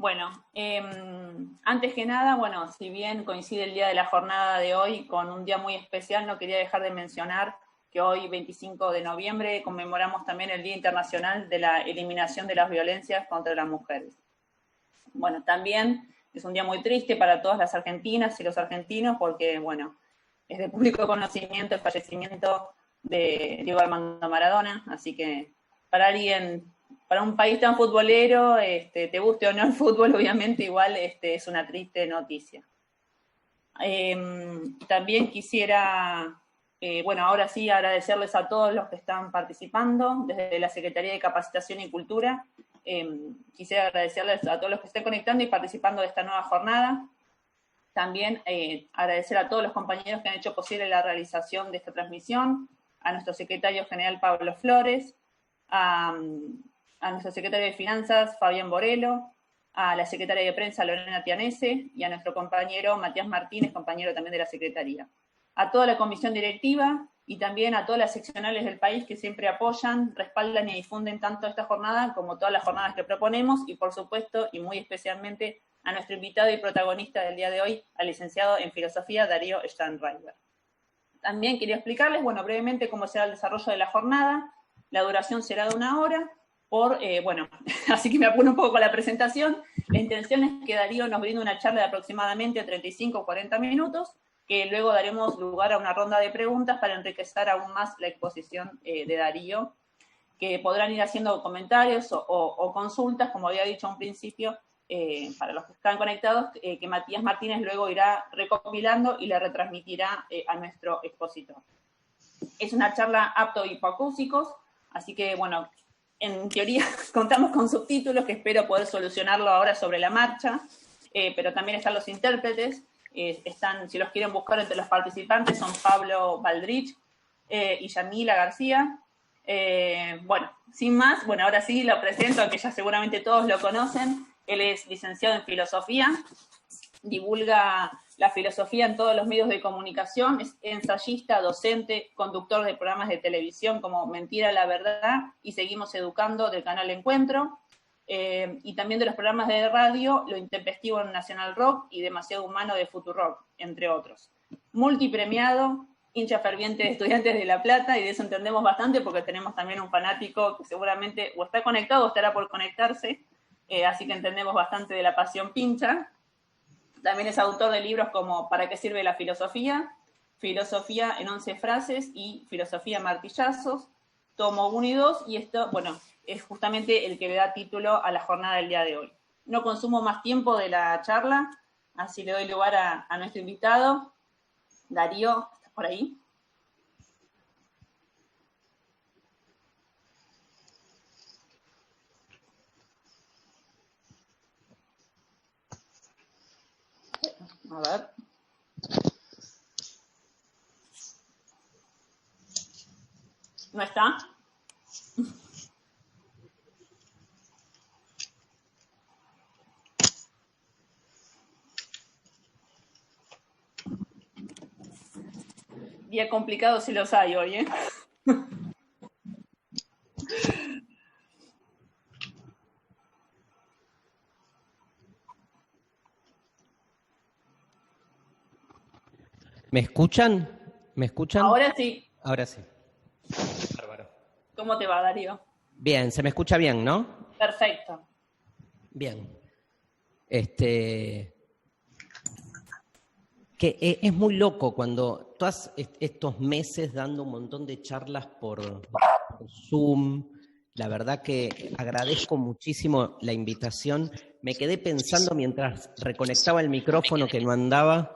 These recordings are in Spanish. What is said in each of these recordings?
Bueno, antes que nada, bueno, si bien coincide el día de la jornada de hoy con un día muy especial, no quería dejar de mencionar que hoy, 25 de noviembre, conmemoramos también el Día Internacional de la Eliminación de las Violencias contra las Mujeres. Bueno, también es un día muy triste para todas las argentinas y los argentinos porque, bueno, es de público conocimiento el fallecimiento de Diego Armando Maradona, así que para alguien, para un país tan futbolero, te guste o no el fútbol, obviamente igual es una triste noticia. También quisiera, bueno, ahora sí agradecerles a todos los que están participando desde la Secretaría de Capacitación y Cultura. Quisiera agradecerles a todos los que estén conectando y participando de esta nueva jornada. También agradecer a todos los compañeros que han hecho posible la realización de esta transmisión, a nuestro secretario general Pablo Flores, a nuestro secretario de Finanzas Fabián Borelo, a la secretaria de Prensa Lorena Tianese y a nuestro compañero Matías Martínez, compañero también de la Secretaría. A toda la comisión directiva y también a todas las seccionales del país que siempre apoyan, respaldan y difunden tanto esta jornada como todas las jornadas que proponemos y por supuesto y muy especialmente a nuestro invitado y protagonista del día de hoy, al licenciado en Filosofía Darío Steinreiber. También quería explicarles, bueno, brevemente cómo será el desarrollo de la jornada. La duración será de 1 hora, bueno, así que me apuro un poco con la presentación. La intención es que Darío nos brinde una charla de aproximadamente 35 o 40 minutos, que luego daremos lugar a una ronda de preguntas para enriquecer aún más la exposición de Darío, que podrán ir haciendo comentarios o consultas, como había dicho a un principio, para los que están conectados, que Matías Martínez luego irá recopilando y le retransmitirá a nuestro expositor. Es una charla apto a hipoacúsicos, así que, bueno, en teoría contamos con subtítulos que espero poder solucionarlo ahora sobre la marcha, pero también están los intérpretes, están, si los quieren buscar entre los participantes, son Pablo Baldrich y Yamila García. Bueno, sin más, bueno, ahora sí lo presento, que ya seguramente todos lo conocen. Él es licenciado en Filosofía, divulga la filosofía en todos los medios de comunicación, es ensayista, docente, conductor de programas de televisión como Mentira la Verdad y Seguimos Educando del canal Encuentro, y también de los programas de radio Lo Intempestivo en Nacional Rock y Demasiado Humano de Futurock, entre otros. Multipremiado, hincha ferviente de Estudiantes de La Plata, y de eso entendemos bastante porque tenemos también un fanático que seguramente o está conectado o estará por conectarse, así que entendemos bastante de la pasión pincha. También es autor de libros como ¿Para qué sirve la filosofía?, Filosofía en 11 frases y Filosofía en martillazos, tomo 1 y 2, y esto, bueno, es justamente el que le da título a la jornada del día de hoy. No consumo más tiempo de la charla, así le doy lugar a nuestro invitado. Darío, ¿estás por ahí? A ver. ¿No está? Día complicado si los hay hoy, ¿eh? ¿Me escuchan? ¿Me escuchan? Ahora sí. Ahora sí. Bárbaro. ¿Cómo te va, Darío? Bien, se me escucha bien, ¿no? Perfecto. Bien. Que es muy loco cuando todos estos meses dando un montón de charlas por Zoom. La verdad que agradezco muchísimo la invitación. Me quedé pensando mientras reconectaba el micrófono que no andaba,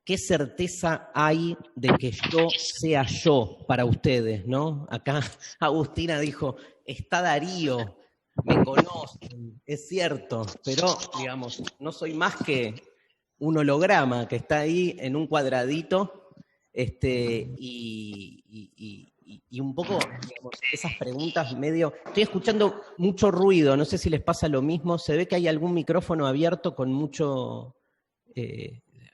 qué certeza hay de que yo sea yo para ustedes, ¿no? Acá Agustina dijo, está Darío, me conocen, es cierto, pero, digamos, no soy más que un holograma que está ahí en un cuadradito, y un poco, digamos, esas preguntas medio... Estoy escuchando mucho ruido, no sé si les pasa lo mismo, se ve que hay algún micrófono abierto con mucho...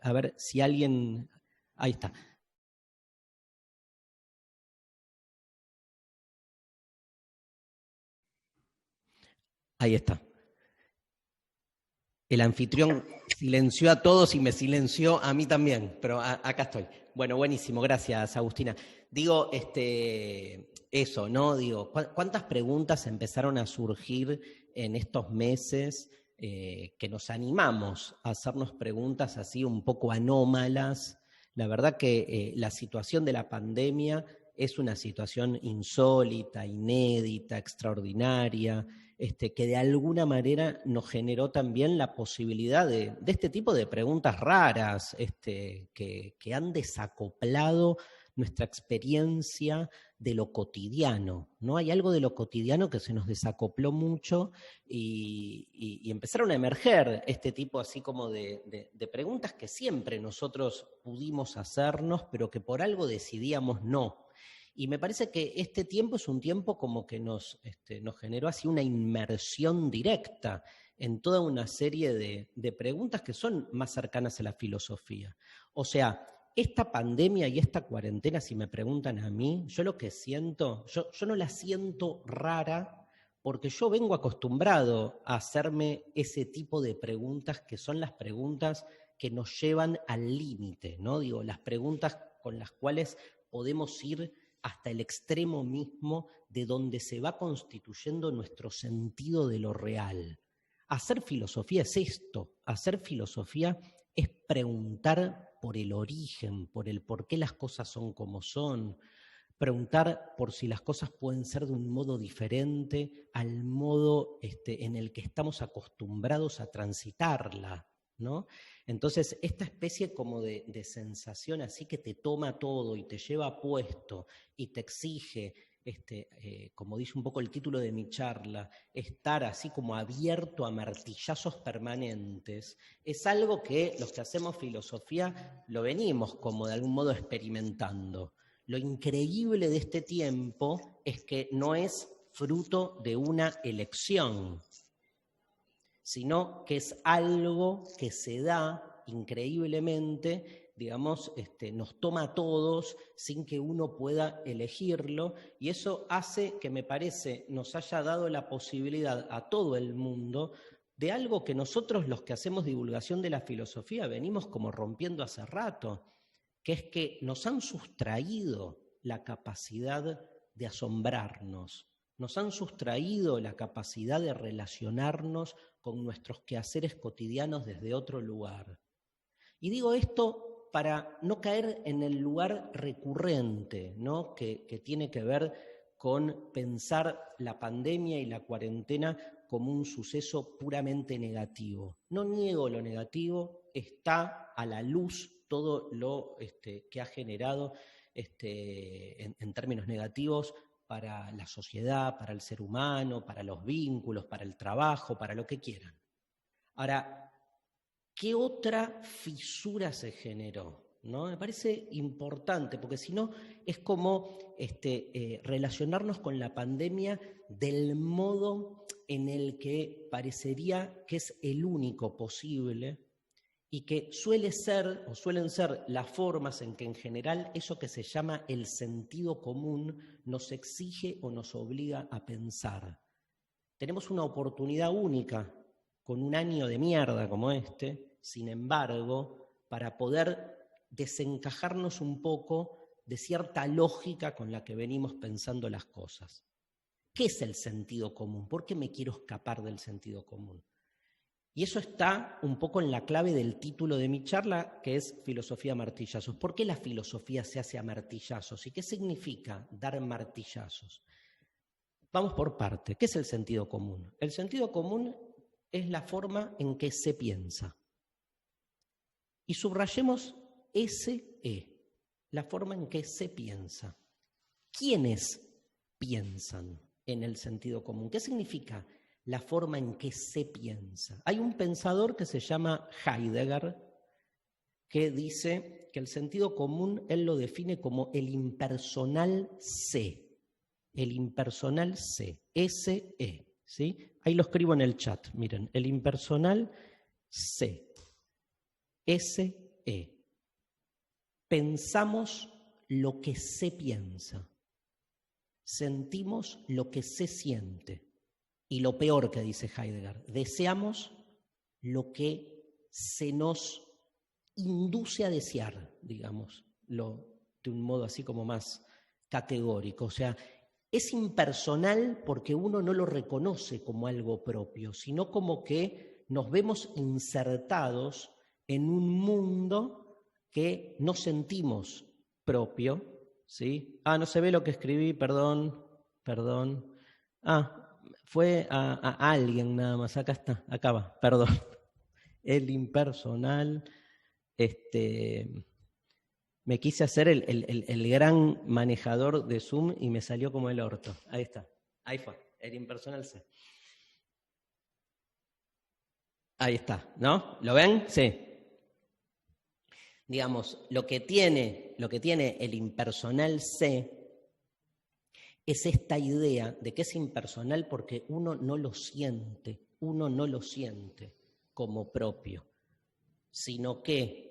a ver si alguien... Ahí está. Ahí está. El anfitrión silenció a todos y me silenció a mí también, pero acá estoy. Bueno, buenísimo, gracias, Agustina. Digo, eso, ¿no? Digo, ¿cuántas preguntas empezaron a surgir en estos meses que nos animamos a hacernos preguntas así un poco anómalas? La verdad que la situación de la pandemia es una situación insólita, inédita, extraordinaria, que de alguna manera nos generó también la posibilidad de este tipo de preguntas raras, que han desacoplado nuestra experiencia de lo cotidiano, ¿no? Hay algo de lo cotidiano que se nos desacopló mucho y empezaron a emerger este tipo así como de preguntas que siempre nosotros pudimos hacernos, pero que por algo decidíamos no. Y me parece que este tiempo es un tiempo como que nos generó así una inmersión directa en toda una serie de preguntas que son más cercanas a la filosofía. O sea, esta pandemia y esta cuarentena, si me preguntan a mí, yo lo que siento, yo no la siento rara porque yo vengo acostumbrado a hacerme ese tipo de preguntas que son las preguntas que nos llevan al límite, ¿no? Digo, las preguntas con las cuales podemos ir hasta el extremo mismo de donde se va constituyendo nuestro sentido de lo real. Hacer filosofía es esto, hacer filosofía es preguntar por el origen, por el por qué las cosas son como son, preguntar por si las cosas pueden ser de un modo diferente al modo en el que estamos acostumbrados a transitarla, ¿no? Entonces, esta especie como de sensación así que te toma todo y te lleva puesto y te exige, como dice un poco el título de mi charla, estar así como abierto a martillazos permanentes, es algo que los que hacemos filosofía lo venimos como de algún modo experimentando. Lo increíble de este tiempo es que no es fruto de una elección, sino que es algo que se da increíblemente, digamos, nos toma a todos sin que uno pueda elegirlo, y eso hace que, me parece, nos haya dado la posibilidad a todo el mundo de algo que nosotros, los que hacemos divulgación de la filosofía, venimos como rompiendo hace rato, que es que nos han sustraído la capacidad de asombrarnos, nos han sustraído la capacidad de relacionarnos con nuestros quehaceres cotidianos desde otro lugar. Y digo esto para no caer en el lugar recurrente, ¿no? que tiene que ver con pensar la pandemia y la cuarentena como un suceso puramente negativo. No niego lo negativo, está a la luz todo lo que ha generado en términos negativos para la sociedad, para el ser humano, para los vínculos, para el trabajo, para lo que quieran. Ahora, ¿qué otra fisura se generó? ¿No? Me parece importante, porque si no es como relacionarnos con la pandemia del modo en el que parecería que es el único posible y que suelen ser las formas en que en general eso que se llama el sentido común nos exige o nos obliga a pensar. Tenemos una oportunidad única con un año de mierda como sin embargo, para poder desencajarnos un poco de cierta lógica con la que venimos pensando las cosas. ¿Qué es el sentido común? ¿Por qué me quiero escapar del sentido común? Y eso está un poco en la clave del título de mi charla, que es Filosofía a martillazos. ¿Por qué la filosofía se hace a martillazos? ¿Y qué significa dar martillazos? Vamos por parte. ¿Qué es el sentido común? El sentido común es la forma en que se piensa. Y subrayemos SE, la forma en que se piensa. ¿Quiénes piensan en el sentido común? ¿Qué significa la forma en que se piensa? Hay un pensador que se llama Heidegger, que dice que el sentido común él lo define como el impersonal se. El impersonal se, SE, ¿sí? Ahí lo escribo en el chat, miren, el impersonal se, SE. Pensamos lo que se piensa, sentimos lo que se siente. Y lo peor que dice Heidegger, deseamos lo que se nos induce a desear, digamos, de un modo así como más categórico. O sea, es impersonal porque uno no lo reconoce como algo propio, sino como que nos vemos insertados en un mundo que no sentimos propio, ¿sí? No se ve lo que escribí, perdón. Fue a alguien nada más, acá está, acá va, perdón. El impersonal, me quise hacer el gran manejador de Zoom y me salió como el orto. Ahí está, ahí fue, el impersonal C. Ahí está, ¿no? ¿Lo ven? Sí. Digamos, lo que tiene el impersonal C es esta idea de que es impersonal porque uno no lo siente como propio, sino que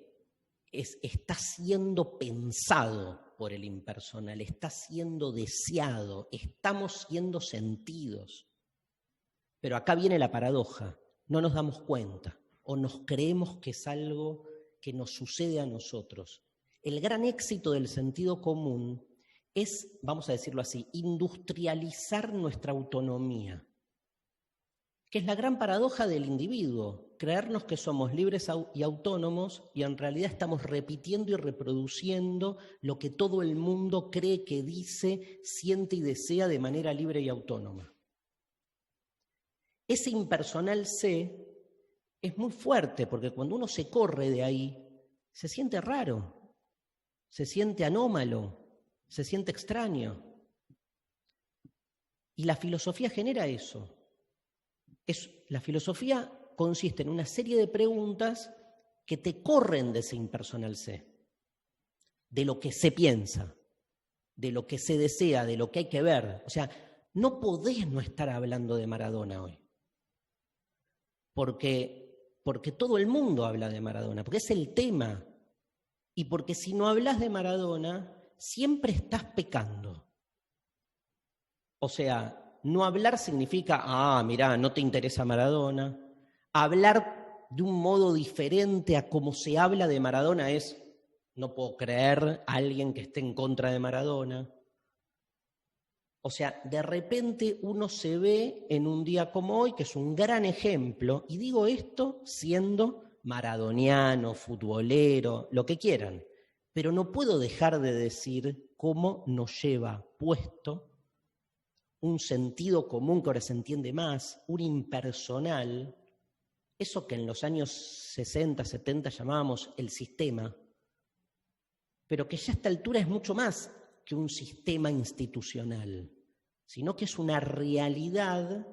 está siendo pensado por el impersonal, está siendo deseado, estamos siendo sentidos. Pero acá viene la paradoja, no nos damos cuenta o nos creemos que es algo que nos sucede a nosotros. El gran éxito del sentido común es, vamos a decirlo así, industrializar nuestra autonomía, que es la gran paradoja del individuo, creernos que somos libres y autónomos y en realidad estamos repitiendo y reproduciendo lo que todo el mundo cree que dice, siente y desea de manera libre y autónoma. Ese impersonal C es muy fuerte porque cuando uno se corre de ahí, se siente raro, se siente anómalo, se siente extraño. Y la filosofía genera eso. La filosofía consiste en una serie de preguntas que te corren de ese impersonal C, de lo que se piensa, de lo que se desea, de lo que hay que ver. O sea, no podés no estar hablando de Maradona hoy. Porque todo el mundo habla de Maradona, porque es el tema. Y porque si no hablas de Maradona, siempre estás pecando. O sea, no hablar significa, mirá, no te interesa Maradona. Hablar de un modo diferente a como se habla de Maradona es, no puedo creer a alguien que esté en contra de Maradona. O sea, de repente uno se ve en un día como hoy, que es un gran ejemplo, y digo esto siendo maradoniano, futbolero, lo que quieran, pero no puedo dejar de decir cómo nos lleva puesto un sentido común que ahora se entiende más, un impersonal, eso que en los años 60, 70 llamábamos el sistema, pero que ya a esta altura es mucho más que un sistema institucional, sino que es una realidad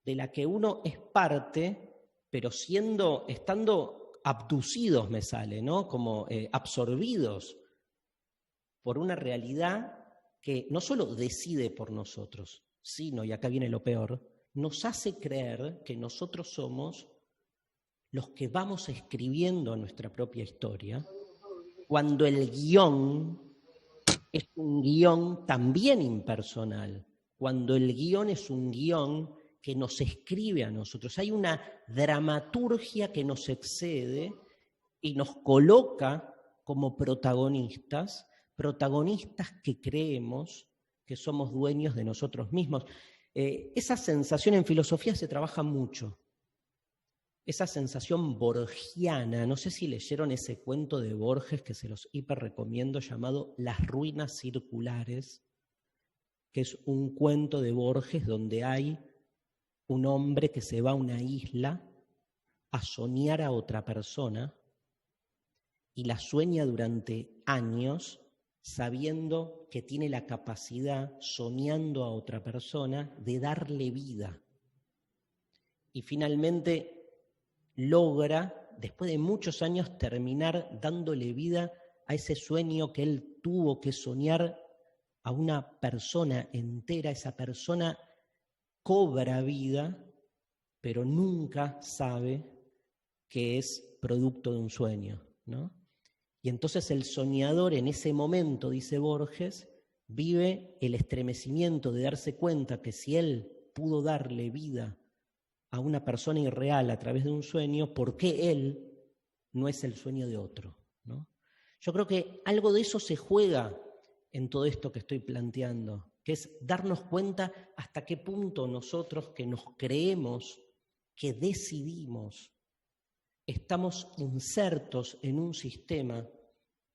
de la que uno es parte, pero estando abducidos me sale, ¿no? Como absorbidos por una realidad que no solo decide por nosotros, sino, y acá viene lo peor, nos hace creer que nosotros somos los que vamos escribiendo nuestra propia historia, cuando el guión es un guión también impersonal, cuando el guión es un guión que nos escribe a nosotros. Hay una dramaturgia que nos excede y nos coloca como protagonistas que creemos que somos dueños de nosotros mismos. Esa sensación en filosofía se trabaja mucho. Esa sensación borgiana, no sé si leyeron ese cuento de Borges que se los hiper recomiendo llamado Las ruinas circulares, que es un cuento de Borges donde hay un hombre que se va a una isla a soñar a otra persona y la sueña durante años sabiendo que tiene la capacidad, soñando a otra persona, de darle vida. Y finalmente logra, después de muchos años, terminar dándole vida a ese sueño que él tuvo que soñar a una persona entera. Esa persona cobra vida, pero nunca sabe que es producto de un sueño, ¿no? Y entonces el soñador en ese momento, dice Borges, vive el estremecimiento de darse cuenta que si él pudo darle vida a una persona irreal a través de un sueño, ¿por qué él no es el sueño de otro? ¿No? Yo creo que algo de eso se juega en todo esto que estoy planteando, que es darnos cuenta hasta qué punto nosotros que nos creemos, que decidimos, estamos insertos en un sistema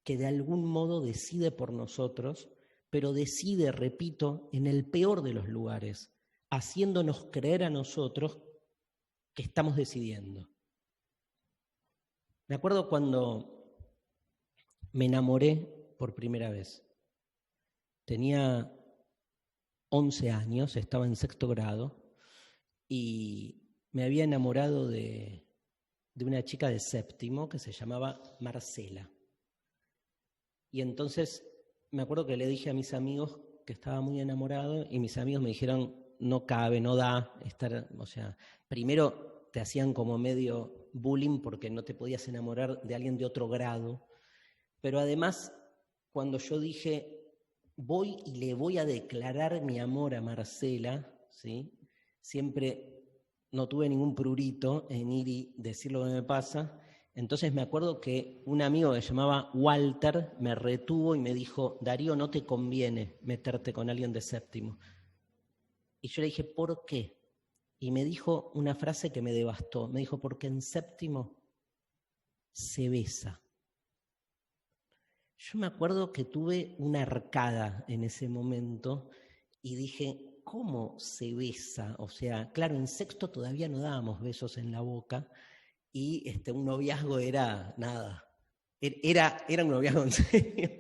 que de algún modo decide por nosotros, pero decide, repito, en el peor de los lugares, haciéndonos creer a nosotros que estamos decidiendo. Me acuerdo cuando me enamoré por primera vez. Tenía 11 años, estaba en 6º grado y me había enamorado de una chica de 7º que se llamaba Marcela. Y entonces me acuerdo que le dije a mis amigos que estaba muy enamorado y mis amigos me dijeron, no cabe, no da estar, o sea, primero te hacían como medio bullying porque no te podías enamorar de alguien de otro grado, pero además cuando yo dije, voy y le voy a declarar mi amor a Marcela, ¿sí? Siempre no tuve ningún prurito en ir y decir lo que me pasa. Entonces me acuerdo que un amigo que se llamaba Walter me retuvo y me dijo, Darío, no te conviene meterte con alguien de 7º. Y yo le dije, ¿por qué? Y me dijo una frase que me devastó. Me dijo, porque en 7º se besa. Yo me acuerdo que tuve una arcada en ese momento y dije, ¿cómo se besa? O sea, claro, en 6º todavía no dábamos besos en la boca y un noviazgo era nada. Era un noviazgo en serio,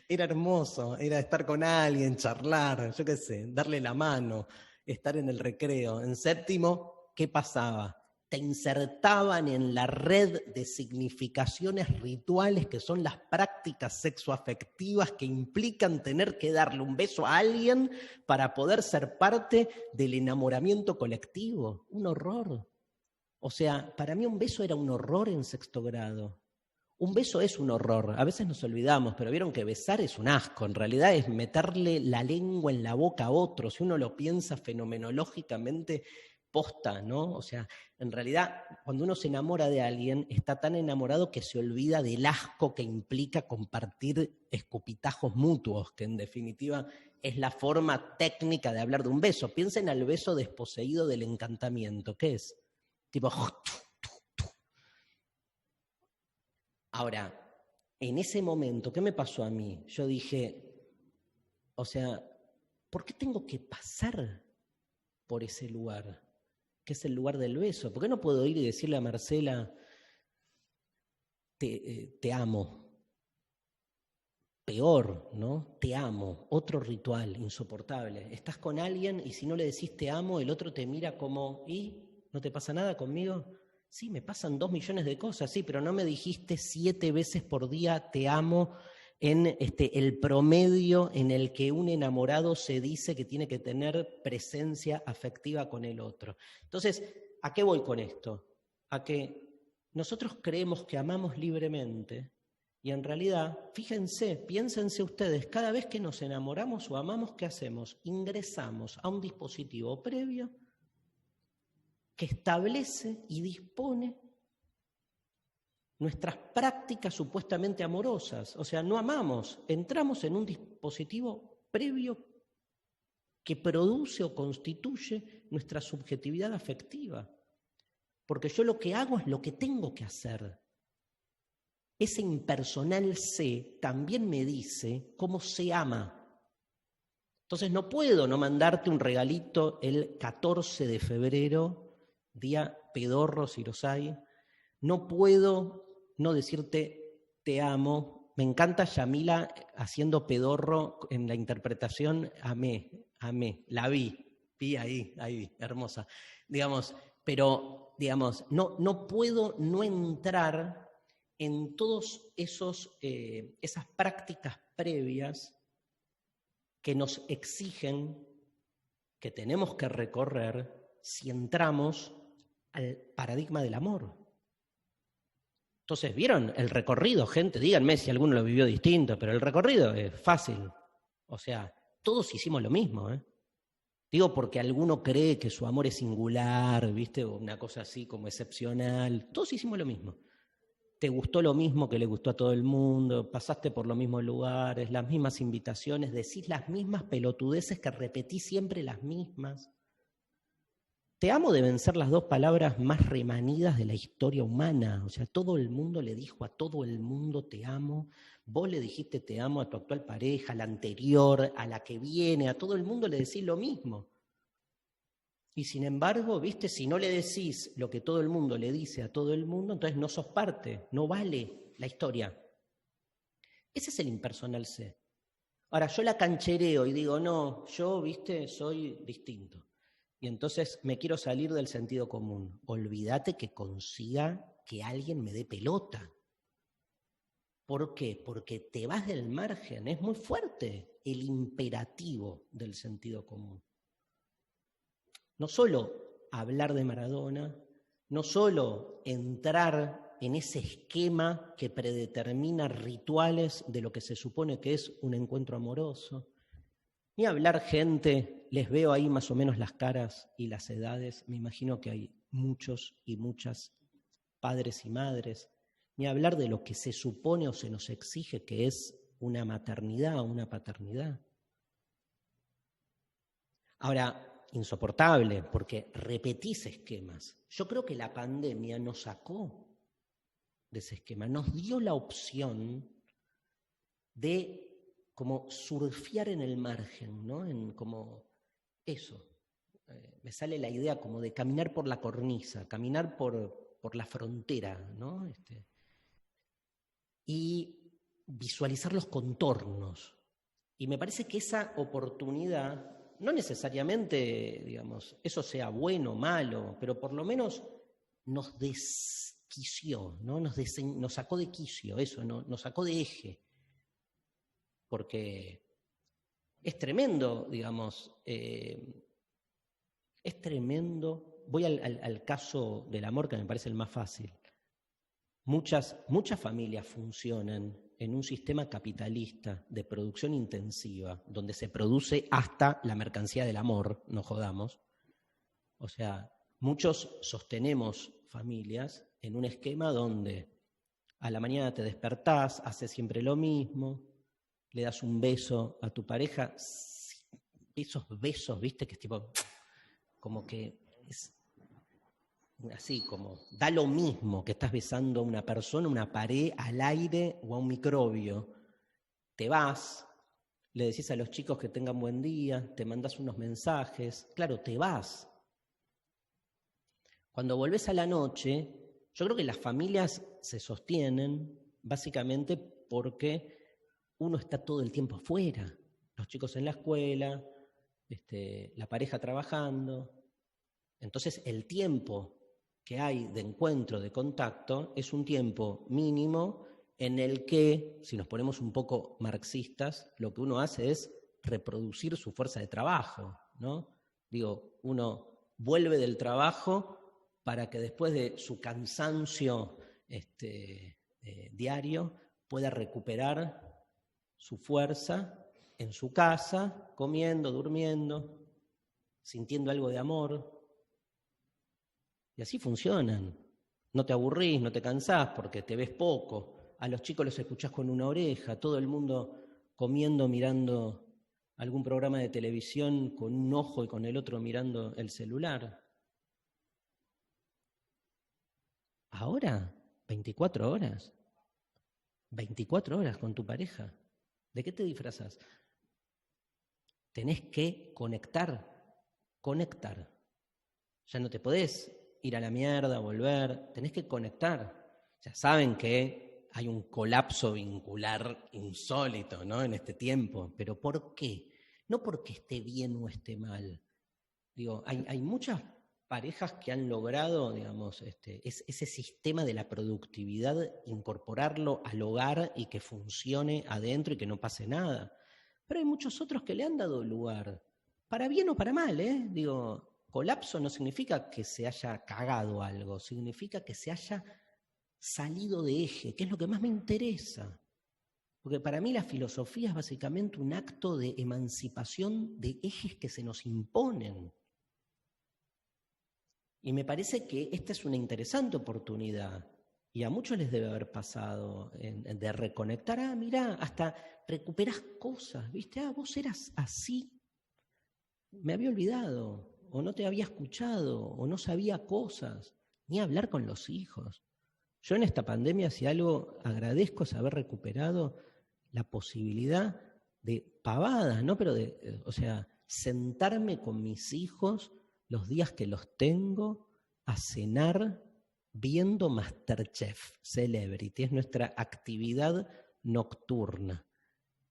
era hermoso, era estar con alguien, charlar, yo qué sé, darle la mano, estar en el recreo. En 7º, ¿qué pasaba? Te insertaban en la red de significaciones rituales que son las prácticas sexoafectivas que implican tener que darle un beso a alguien para poder ser parte del enamoramiento colectivo. Un horror. O sea, para mí un beso era un horror en 6º grado. Un beso es un horror, a veces nos olvidamos, pero vieron que besar es un asco, en realidad es meterle la lengua en la boca a otro, si uno lo piensa fenomenológicamente, posta, ¿no? O sea, en realidad, cuando uno se enamora de alguien, está tan enamorado que se olvida del asco que implica compartir escupitajos mutuos, que en definitiva es la forma técnica de hablar de un beso. Piensen al beso desposeído del encantamiento, ¿qué es? Tipo... Ahora, en ese momento, ¿qué me pasó a mí? Yo dije, o sea, ¿por qué tengo que pasar por ese lugar? Que es el lugar del beso. ¿Por qué no puedo ir y decirle a Marcela, te amo? Peor, ¿no? Te amo. Otro ritual insoportable. Estás con alguien y si no le decís te amo, el otro te mira como, ¿y? ¿No te pasa nada conmigo? Sí, me pasan 2 millones de cosas, sí, pero no me dijiste 7 veces por día te amo en el promedio en el que un enamorado se dice que tiene que tener presencia afectiva con el otro. Entonces, ¿a qué voy con esto? A que nosotros creemos que amamos libremente y en realidad, fíjense, piénsense ustedes, cada vez que nos enamoramos o amamos, ¿qué hacemos? Ingresamos a un dispositivo previo que establece y dispone nuestras prácticas supuestamente amorosas. O sea, no amamos, entramos en un dispositivo previo que produce o constituye nuestra subjetividad afectiva. Porque yo lo que hago es lo que tengo que hacer. Ese impersonal sé también me dice cómo se ama. Entonces no puedo no mandarte un regalito el 14 de febrero, día pedorro si los hay. No puedo no decirte te amo. Me encanta Yamila haciendo pedorro en la interpretación. Amé, la vi ahí, hermosa. Digamos, pero digamos, no puedo no entrar en todos esas prácticas previas que nos exigen, que tenemos que recorrer si entramos al paradigma del amor. Entonces, ¿vieron el recorrido, gente? Díganme si alguno lo vivió distinto, pero el recorrido es fácil. O sea, todos hicimos lo mismo, ¿eh? Digo porque alguno cree que su amor es singular, ¿viste? O una cosa así como excepcional. Todos hicimos lo mismo. Te gustó lo mismo que le gustó a todo el mundo, pasaste por los mismos lugares, las mismas invitaciones, decís las mismas pelotudeces que repetís siempre las mismas. Te amo deben ser las dos palabras más remanidas de la historia humana. O sea, todo el mundo le dijo a todo el mundo te amo. Vos le dijiste te amo a tu actual pareja, a la anterior, a la que viene, a todo el mundo le decís lo mismo. Y sin embargo, viste, si no le decís lo que todo el mundo le dice a todo el mundo, entonces no sos parte, no vale la historia. Ese es el impersonal C. Ahora, yo la canchereo y digo, no, yo, viste, soy distinto. Y entonces me quiero salir del sentido común. Olvídate que consiga que alguien me dé pelota. ¿Por qué? Porque te vas del margen. Es muy fuerte el imperativo del sentido común. No solo hablar de Maradona, no solo entrar en ese esquema que predetermina rituales de lo que se supone que es un encuentro amoroso, ni hablar gente, les veo ahí más o menos las caras y las edades, me imagino que hay muchos y muchas padres y madres, ni hablar de lo que se supone o se nos exige que es una maternidad o una paternidad. Ahora, insoportable, porque repetís esquemas. Yo creo que la pandemia nos sacó de ese esquema, nos dio la opción de como surfear en el margen, ¿no? En como eso. Me sale la idea como de caminar por la cornisa, caminar por la frontera, ¿no? Y visualizar los contornos. Y me parece que esa oportunidad, no necesariamente, digamos, eso sea bueno o malo, pero por lo menos nos desquició, ¿no? Nos sacó de quicio, eso, ¿no? Nos sacó de eje. Porque es tremendo, digamos, es tremendo. Voy al caso del amor, que me parece el más fácil. Muchas familias funcionan en un sistema capitalista de producción intensiva, donde se produce hasta la mercancía del amor, no jodamos. O sea, muchos sostenemos familias en un esquema donde a la mañana te despertás, haces siempre lo mismo, le das un beso a tu pareja, esos besos, viste, que es tipo, como que es así, como da lo mismo que estás besando a una persona, una pared, al aire o a un microbio. Te vas, le decís a los chicos que tengan buen día, te mandás unos mensajes, claro, te vas. Cuando volvés a la noche, yo creo que las familias se sostienen básicamente porque uno está todo el tiempo afuera, los chicos en la escuela, la pareja trabajando. Entonces el tiempo que hay de encuentro, de contacto, es un tiempo mínimo en el que, si nos ponemos un poco marxistas, lo que uno hace es reproducir su fuerza de trabajo, ¿no? Digo, uno vuelve del trabajo para que después de su cansancio diario pueda recuperar su fuerza en su casa, comiendo, durmiendo, sintiendo algo de amor. Y así funcionan. No te aburrís, no te cansás porque te ves poco. A los chicos los escuchás con una oreja, todo el mundo comiendo, mirando algún programa de televisión con un ojo y con el otro mirando el celular. Ahora, 24 horas. 24 horas con tu pareja. ¿De qué te disfrazas? Tenés que conectar. Ya no te podés ir a la mierda, volver, tenés que conectar. Ya saben que hay un colapso vincular insólito, ¿no? En este tiempo, pero ¿por qué? No porque esté bien o esté mal. Digo, hay muchas parejas que han logrado, digamos, ese sistema de la productividad, incorporarlo al hogar y que funcione adentro y que no pase nada. Pero hay muchos otros que le han dado lugar, para bien o para mal, ¿eh? Digo, colapso no significa que se haya cagado algo, significa que se haya salido de eje, que es lo que más me interesa. Porque para mí la filosofía es básicamente un acto de emancipación de ejes que se nos imponen. Y me parece que esta es una interesante oportunidad. Y a muchos les debe haber pasado de reconectar. Mirá, hasta recuperás cosas, ¿viste? Vos eras así. Me había olvidado, o no te había escuchado, o no sabía cosas. Ni hablar con los hijos. Yo en esta pandemia, si algo agradezco, es haber recuperado la posibilidad de pavadas, ¿no? Pero sentarme con mis hijos los días que los tengo a cenar viendo MasterChef, Celebrity, es nuestra actividad nocturna.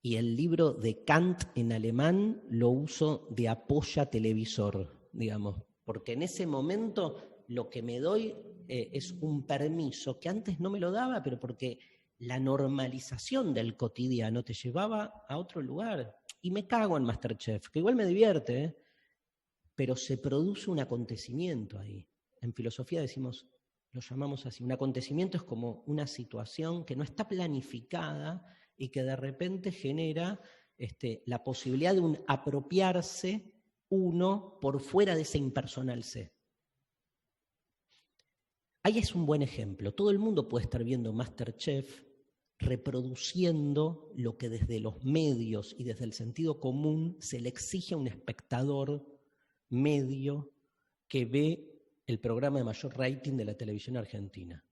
Y el libro de Kant en alemán lo uso de apoya televisor, digamos, porque en ese momento lo que me doy es un permiso que antes no me lo daba, pero porque la normalización del cotidiano te llevaba a otro lugar. Y me cago en MasterChef, que igual me divierte, ¿eh? Pero se produce un acontecimiento ahí. En filosofía decimos, lo llamamos así, un acontecimiento es como una situación que no está planificada y que de repente genera la posibilidad de un apropiarse uno por fuera de ese impersonal C. Ahí es un buen ejemplo. Todo el mundo puede estar viendo MasterChef, reproduciendo lo que desde los medios y desde el sentido común se le exige a un espectador medio que ve el programa de mayor rating de la televisión argentina.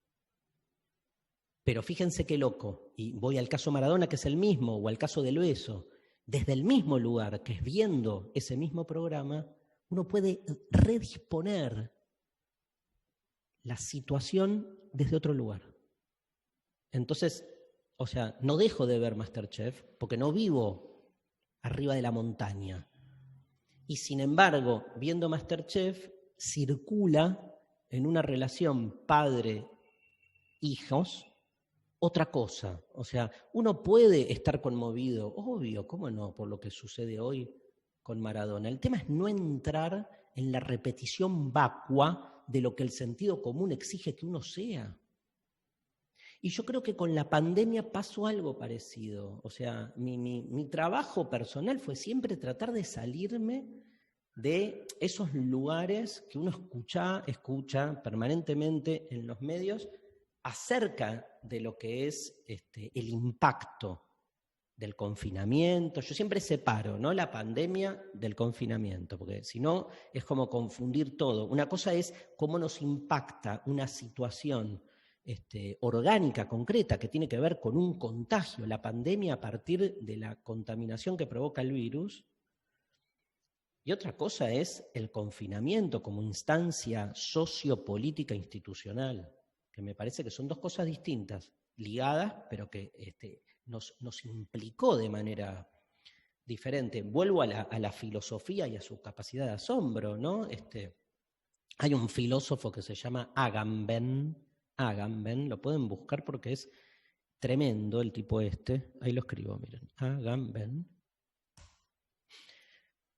Pero fíjense qué loco, y voy al caso Maradona, que es el mismo, o al caso del Beso, desde el mismo lugar, que es viendo ese mismo programa, uno puede redisponer la situación desde otro lugar. Entonces, no dejo de ver MasterChef porque no vivo arriba de la montaña. Y sin embargo, viendo MasterChef, circula en una relación padre-hijos otra cosa. Uno puede estar conmovido, obvio, ¿cómo no?, por lo que sucede hoy con Maradona. El tema es no entrar en la repetición vacua de lo que el sentido común exige que uno sea. Y yo creo que con la pandemia pasó algo parecido. Mi trabajo personal fue siempre tratar de salirme de esos lugares que uno escucha permanentemente en los medios acerca de lo que es el impacto del confinamiento. Yo siempre separo, ¿no?, la pandemia del confinamiento, porque si no es como confundir todo. Una cosa es cómo nos impacta una situación orgánica, concreta, que tiene que ver con un contagio, la pandemia a partir de la contaminación que provoca el virus. Y otra cosa es el confinamiento como instancia sociopolítica institucional, que me parece que son dos cosas distintas, ligadas, pero que nos implicó de manera diferente. Vuelvo a la filosofía y a su capacidad de asombro, ¿no? Hay un filósofo que se llama Agamben, lo pueden buscar porque es tremendo el tipo ahí lo escribo, miren, Agamben.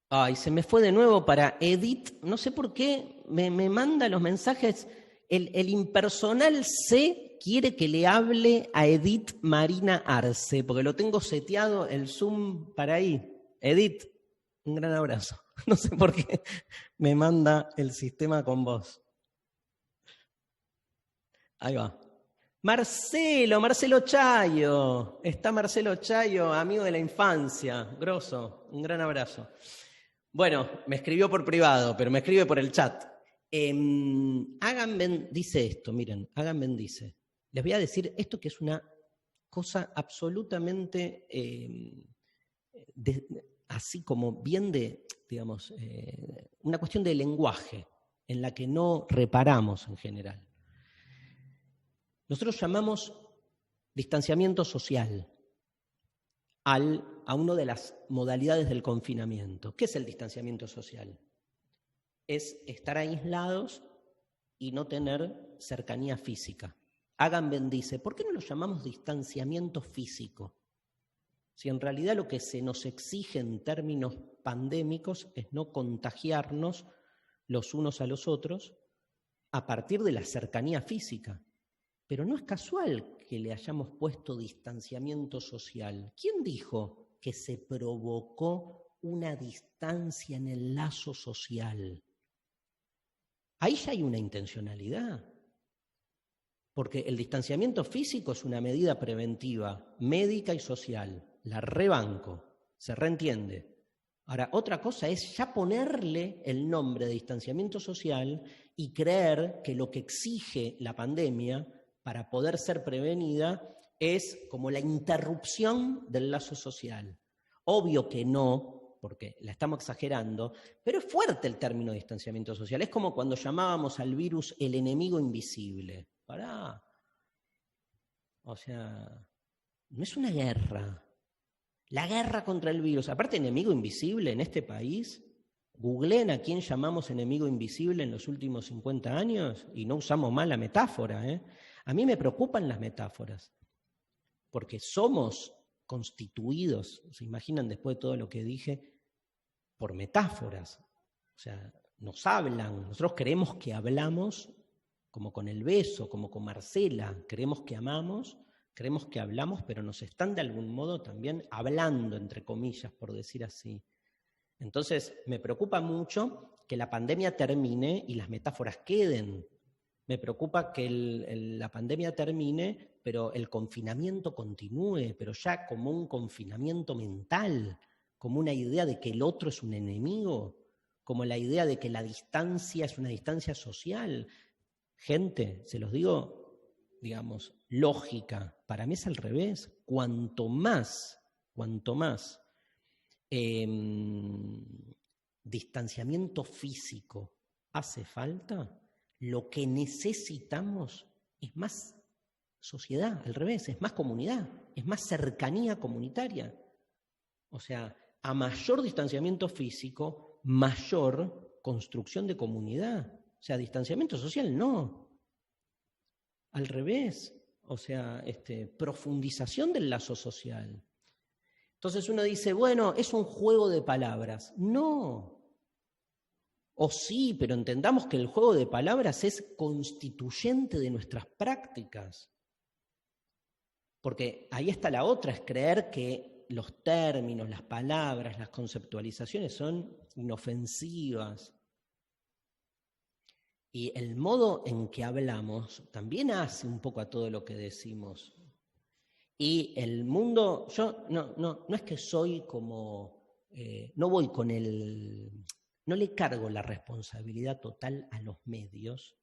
Ay, se me fue de nuevo para Edith, no sé por qué me manda los mensajes, el impersonal C quiere que le hable a Edith Marina Arce, porque lo tengo seteado el Zoom para ahí. Edith, un gran abrazo. No sé por qué me manda el sistema con vos. Ahí va. Marcelo Chayo. Está Marcelo Chayo, amigo de la infancia. Grosso, un gran abrazo. Bueno, me escribió por privado, pero me escribe por el chat. Agamben dice esto, miren, Agamben dice, les voy a decir esto que es una cosa absolutamente así como bien de, digamos, una cuestión de lenguaje en la que no reparamos en general. Nosotros llamamos distanciamiento social a una de las modalidades del confinamiento. ¿Qué es el distanciamiento social? Es estar aislados y no tener cercanía física. Agamben dice, ¿por qué no lo llamamos distanciamiento físico? Si en realidad lo que se nos exige en términos pandémicos es no contagiarnos los unos a los otros a partir de la cercanía física. Pero no es casual que le hayamos puesto distanciamiento social. ¿Quién dijo que se provocó una distancia en el lazo social? Ahí ya hay una intencionalidad. Porque el distanciamiento físico es una medida preventiva, médica y social. La rebanco, se reentiende. Ahora, otra cosa es ya ponerle el nombre de distanciamiento social y creer que lo que exige la pandemia para poder ser prevenida es como la interrupción del lazo social. Obvio que no, porque la estamos exagerando, pero es fuerte el término distanciamiento social. Es como cuando llamábamos al virus el enemigo invisible. Pará. O sea, no es una guerra. La guerra contra el virus. Aparte, enemigo invisible en este país. Googleen a quién llamamos enemigo invisible en los últimos 50 años y no usamos mal la metáfora. A mí me preocupan las metáforas, porque somos constituidos, ¿se imaginan después de todo lo que dije? Por metáforas. O sea, nos hablan, nosotros creemos que hablamos como con el beso, como con Marcela, creemos que amamos, creemos que hablamos, pero nos están de algún modo también hablando, entre comillas, por decir así. Entonces, me preocupa mucho que la pandemia termine y las metáforas queden. Me preocupa que la pandemia termine, pero el confinamiento continúe, pero ya como un confinamiento mental, como una idea de que el otro es un enemigo, como la idea de que la distancia es una distancia social. Gente, se los digo, digamos, lógica. Para mí es al revés. Cuanto más distanciamiento físico hace falta, lo que necesitamos es más sociedad, al revés, es más comunidad, es más cercanía comunitaria. O sea, a mayor distanciamiento físico, mayor construcción de comunidad. O sea, distanciamiento social no. Al revés, o sea, profundización del lazo social. Entonces uno dice, bueno, es un juego de palabras. No. O sí, pero entendamos que el juego de palabras es constituyente de nuestras prácticas. Porque ahí está la otra, es creer que los términos, las palabras, las conceptualizaciones son inofensivas. Y el modo en que hablamos también hace un poco a todo lo que decimos. Y el mundo, yo no es que soy como, no voy con no le cargo la responsabilidad total a los medios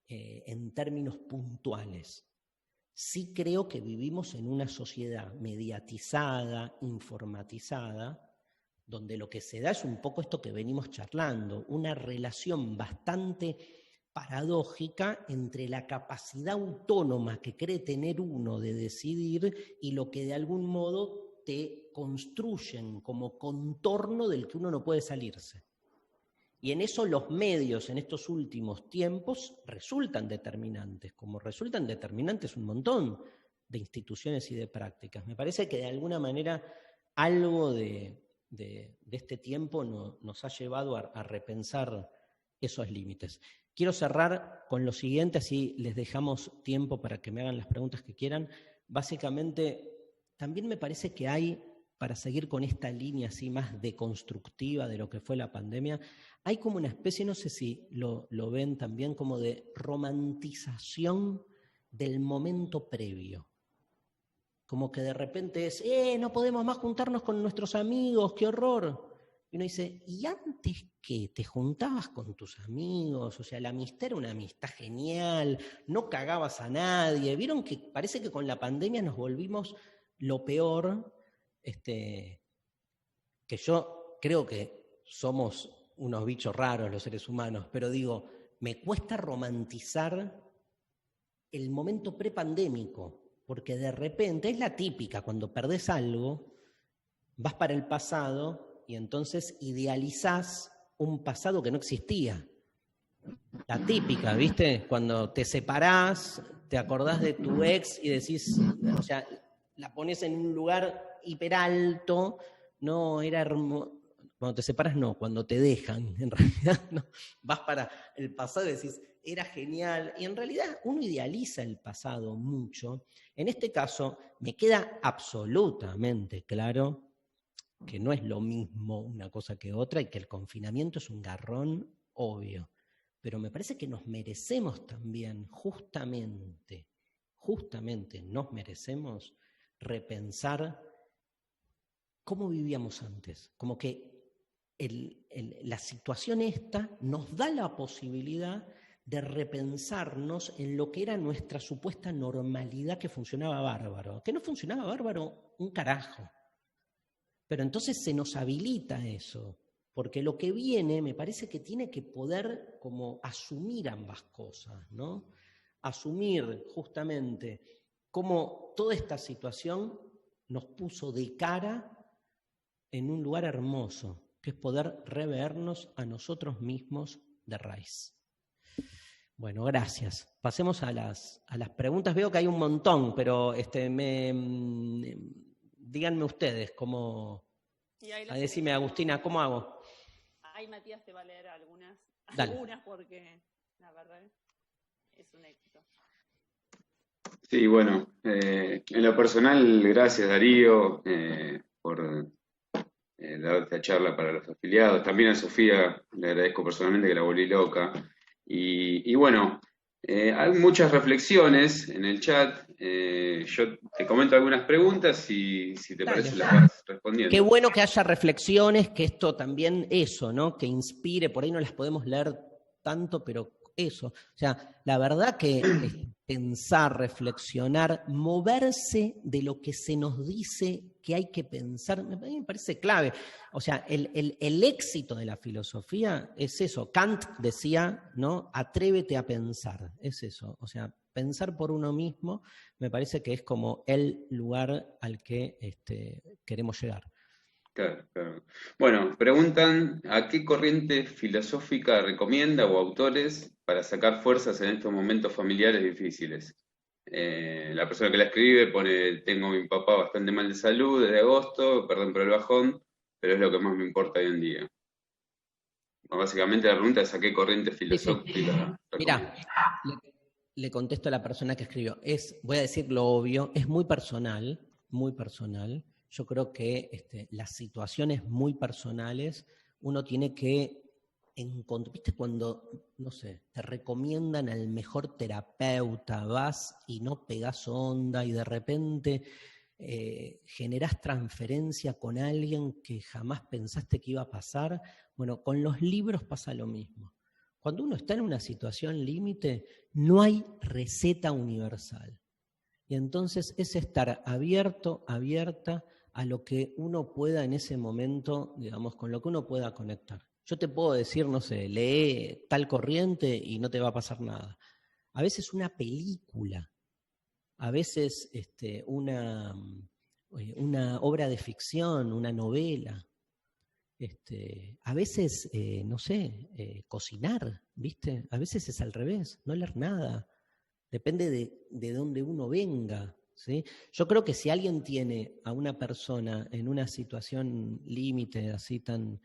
en términos puntuales. Sí creo que vivimos en una sociedad mediatizada, informatizada, donde lo que se da es un poco esto que venimos charlando, una relación bastante paradójica entre la capacidad autónoma que cree tener uno de decidir y lo que de algún modo te construyen como contorno del que uno no puede salirse. Y en eso los medios en estos últimos tiempos resultan determinantes, como resultan determinantes un montón de instituciones y de prácticas. Me parece que de alguna manera algo de este tiempo nos ha llevado a repensar esos límites. Quiero cerrar con lo siguiente, así les dejamos tiempo para que me hagan las preguntas que quieran. Básicamente, también me parece que hay, para seguir con esta línea así más deconstructiva de lo que fue la pandemia, hay como una especie, no sé si lo ven también, como de romantización del momento previo. Como que de repente es, no podemos más juntarnos con nuestros amigos, qué horror. Y uno dice, ¿y antes qué? ¿Te juntabas con tus amigos? O sea, la amistad era una amistad genial, no cagabas a nadie. ¿Vieron que parece que con la pandemia nos volvimos lo peor? Que yo creo que somos unos bichos raros los seres humanos, pero digo, me cuesta romantizar el momento prepandémico, porque de repente es la típica, cuando perdés algo, vas para el pasado y entonces idealizás un pasado que no existía. La típica, ¿viste? Cuando te separás, te acordás de tu ex y decís, o sea, la pones en un lugar hiperalto, no, era hermoso. Cuando te separas, no, cuando te dejan, en realidad, no, vas para el pasado y decís, era genial, y en realidad uno idealiza el pasado mucho. En este caso, me queda absolutamente claro que no es lo mismo una cosa que otra y que el confinamiento es un garrón obvio. Pero me parece que nos merecemos también, justamente nos merecemos repensar cómo vivíamos antes. Como que la situación esta nos da la posibilidad de repensarnos en lo que era nuestra supuesta normalidad que funcionaba bárbaro. Que no funcionaba bárbaro un carajo. Pero entonces se nos habilita eso, porque lo que viene me parece que tiene que poder como asumir ambas cosas, ¿no? Asumir justamente cómo toda esta situación nos puso de cara en un lugar hermoso, que es poder revernos a nosotros mismos de raíz. Bueno, gracias. Pasemos a las preguntas. Veo que hay un montón, pero díganme ustedes cómo. Decime, Agustina, ¿cómo hago? Ahí Matías te va a leer algunas porque la verdad es un éxito. Sí, bueno, en lo personal, gracias Darío por dar esta charla para los afiliados. También a Sofía le agradezco personalmente que la volví loca. Y bueno, hay muchas reflexiones en el chat. Yo te comento algunas preguntas y si te parece las vas respondiendo. Qué bueno que haya reflexiones, que esto también eso, ¿no? Que inspire, por ahí no las podemos leer tanto, pero eso. O sea, la verdad que pensar, reflexionar, moverse de lo que se nos dice que hay que pensar, a mí me parece clave. O sea, el éxito de la filosofía es eso. Kant decía, ¿no? Atrévete a pensar, es eso. O sea, pensar por uno mismo me parece que es como el lugar al que queremos llegar. Claro, claro. Bueno, preguntan ¿a qué corriente filosófica recomienda o autores para sacar fuerzas en estos momentos familiares difíciles? La persona que la escribe pone, tengo a mi papá bastante mal de salud desde agosto, perdón por el bajón, pero es lo que más me importa hoy en día. Básicamente la pregunta es ¿a qué corriente filosófica recomienda? Mirá, le contesto a la persona que escribió. Voy a decir lo obvio, es muy personal, muy personal. Yo creo que las situaciones muy personales uno tiene que encontrar, ¿viste? Cuando, no sé, te recomiendan al mejor terapeuta, vas y no pegás onda y de repente generás transferencia con alguien que jamás pensaste que iba a pasar. Bueno, con los libros pasa lo mismo. Cuando uno está en una situación límite, no hay receta universal. Y entonces es estar abierta a lo que uno pueda en ese momento, digamos, con lo que uno pueda conectar. Yo te puedo decir, no sé, lee tal corriente y no te va a pasar nada. A veces una película, a veces una obra de ficción, una novela, a veces, no sé, cocinar, ¿viste? A veces es al revés, no leer nada. Depende de dónde uno venga, ¿sí? Yo creo que si alguien tiene a una persona en una situación límite, así tan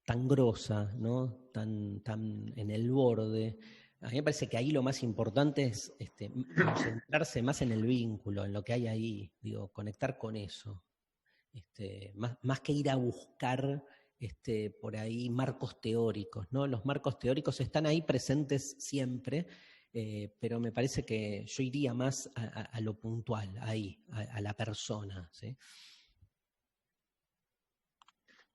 grosa, ¿no? Tan en el borde, a mí me parece que ahí lo más importante es concentrarse más en el vínculo, en lo que hay ahí, digo, conectar con eso. Más que ir a buscar por ahí marcos teóricos, ¿no? Los marcos teóricos están ahí presentes siempre, pero me parece que yo iría más a lo puntual, ahí, a la persona, ¿sí?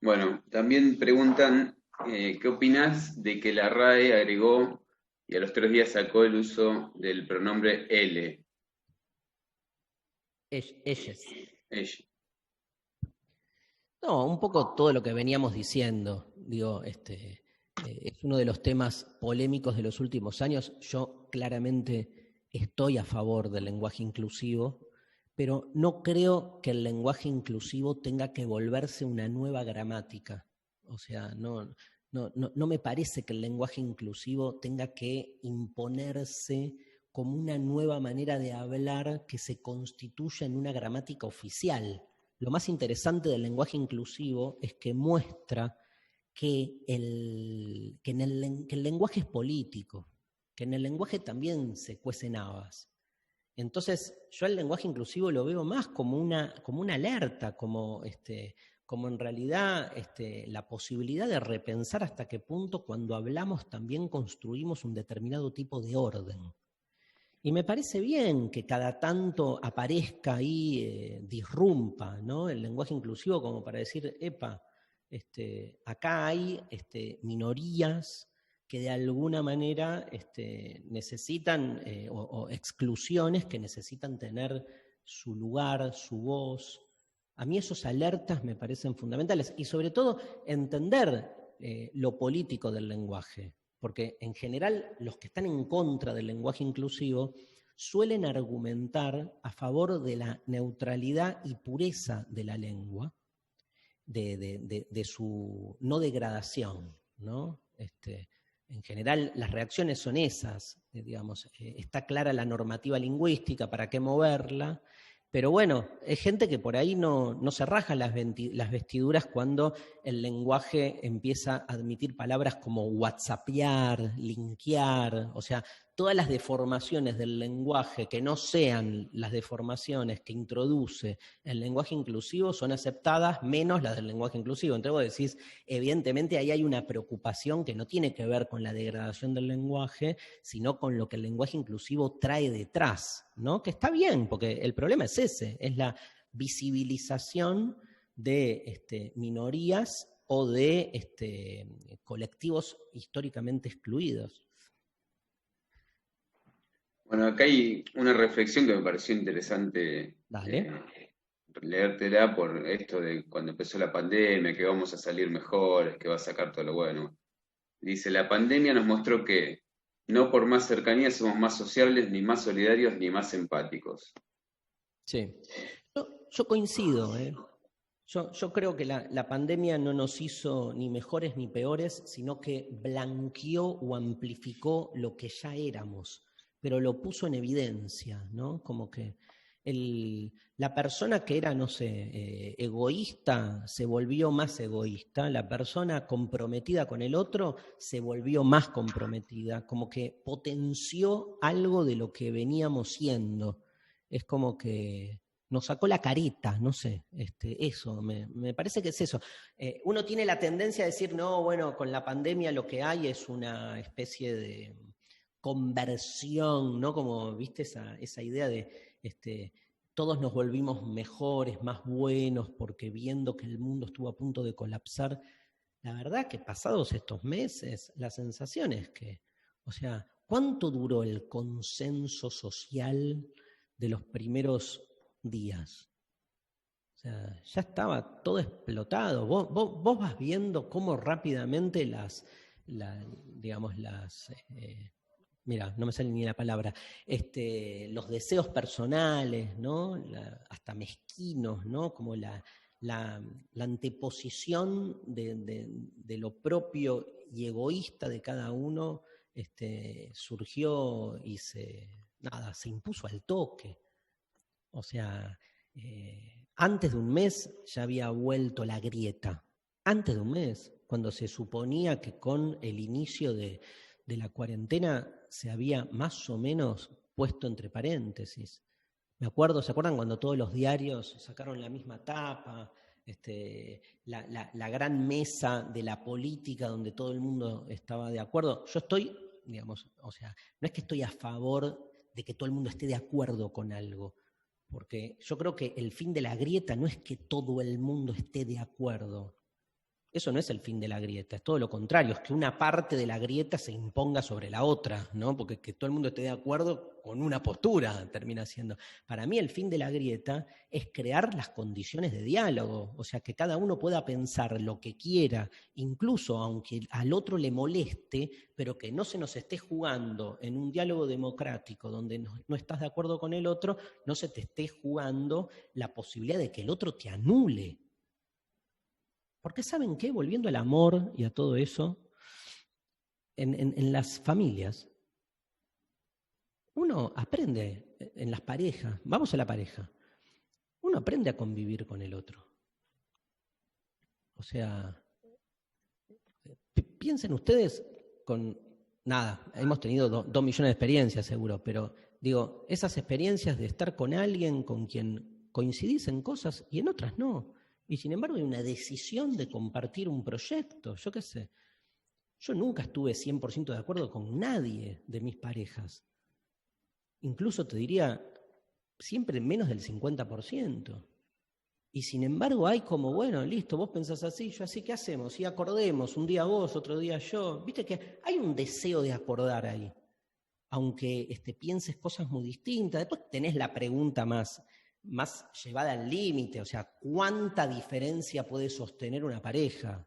Bueno, también preguntan ¿qué opinás de que la RAE agregó y a los 3 días sacó el uso del pronombre L? Ellas. Ella. No, un poco todo lo que veníamos diciendo. Digo, es uno de los temas polémicos de los últimos años. Yo claramente estoy a favor del lenguaje inclusivo, pero no creo que el lenguaje inclusivo tenga que volverse una nueva gramática. O sea, no me parece que el lenguaje inclusivo tenga que imponerse como una nueva manera de hablar que se constituya en una gramática oficial. lo más interesante del lenguaje inclusivo es que muestra que el lenguaje es político, que en el lenguaje también se cuecen habas. Entonces, yo el lenguaje inclusivo lo veo más como una alerta, como en realidad la posibilidad de repensar hasta qué punto cuando hablamos también construimos un determinado tipo de orden. Y me parece bien que cada tanto aparezca ahí, disrumpa, ¿no?, el lenguaje inclusivo como para decir, epa, acá hay minorías que de alguna manera necesitan, o exclusiones que necesitan tener su lugar, su voz. A mí esos alertas me parecen fundamentales y sobre todo entender lo político del lenguaje, porque en general los que están en contra del lenguaje inclusivo suelen argumentar a favor de la neutralidad y pureza de la lengua, de su no degradación, ¿no? En general las reacciones son esas, digamos, está clara la normativa lingüística, ¿para qué moverla? Pero bueno, hay gente que por ahí no se raja las vestiduras cuando el lenguaje empieza a admitir palabras como whatsappear, linkear, o sea, todas las deformaciones del lenguaje que no sean las deformaciones que introduce el lenguaje inclusivo son aceptadas, menos las del lenguaje inclusivo. Entonces vos decís, evidentemente ahí hay una preocupación que no tiene que ver con la degradación del lenguaje, sino con lo que el lenguaje inclusivo trae detrás, ¿no? Que está bien, porque el problema es ese, es la visibilización de minorías o de colectivos históricamente excluidos. Bueno, acá hay una reflexión que me pareció interesante leértela por esto de cuando empezó la pandemia, que vamos a salir mejores, que va a sacar todo lo bueno. Dice, la pandemia nos mostró que no por más cercanía somos más sociables, ni más solidarios, ni más empáticos. Sí, yo coincido, ¿eh? Yo creo que la pandemia no nos hizo ni mejores ni peores, sino que blanqueó o amplificó lo que ya éramos, pero lo puso en evidencia, ¿no? Como que la persona que era, no sé, egoísta se volvió más egoísta, la persona comprometida con el otro se volvió más comprometida, como que potenció algo de lo que veníamos siendo. Es como que nos sacó la careta, no sé, eso, me parece que es eso. Uno tiene la tendencia a decir, no, bueno, con la pandemia lo que hay es una especie de conversión, ¿no? Como, ¿viste? Esa idea de todos nos volvimos mejores, más buenos, porque viendo que el mundo estuvo a punto de colapsar. La verdad que pasados estos meses, la sensación es que, o sea, ¿cuánto duró el consenso social de los primeros días? O sea, ya estaba todo explotado. Vos vas viendo cómo rápidamente mira, no me sale ni la palabra, los deseos personales, ¿no? Hasta mezquinos, ¿no? Como la anteposición de lo propio y egoísta de cada uno surgió y se impuso al toque. O sea, antes de un mes ya había vuelto la grieta. Antes de un mes, cuando se suponía que con el inicio de la cuarentena se había más o menos puesto entre paréntesis. Me acuerdo, ¿se acuerdan cuando todos los diarios sacaron la misma tapa? La gran mesa de la política donde todo el mundo estaba de acuerdo. Yo estoy, digamos, o sea, no es que estoy a favor de que todo el mundo esté de acuerdo con algo, porque yo creo que el fin de la grieta no es que todo el mundo esté de acuerdo. Eso no es el fin de la grieta, es todo lo contrario, es que una parte de la grieta se imponga sobre la otra, ¿no? Porque que todo el mundo esté de acuerdo con una postura termina siendo. Para mí el fin de la grieta es crear las condiciones de diálogo, o sea, que cada uno pueda pensar lo que quiera, incluso aunque al otro le moleste, pero que no se nos esté jugando en un diálogo democrático donde no estás de acuerdo con el otro, no se te esté jugando la posibilidad de que el otro te anule. Porque ¿saben qué? Volviendo al amor y a todo eso, en las familias, uno aprende en las parejas, vamos a la pareja, uno uno aprende a convivir con el otro. O sea, piensen ustedes con... Nada, hemos tenido 2 millones de experiencias seguro, pero digo, esas experiencias de estar con alguien con quien coincidís en cosas y en otras no. Y sin embargo hay una decisión de compartir un proyecto, yo qué sé. Yo nunca estuve 100% de acuerdo con nadie de mis parejas. Incluso te diría, siempre menos del 50%. Y sin embargo hay como, bueno, listo, vos pensás así, yo así, ¿qué hacemos? Y acordemos, un día vos, otro día yo. Viste que hay un deseo de acordar ahí, aunque pienses cosas muy distintas. Después tenés la pregunta más llevada al límite, o sea, ¿cuánta diferencia puede sostener una pareja?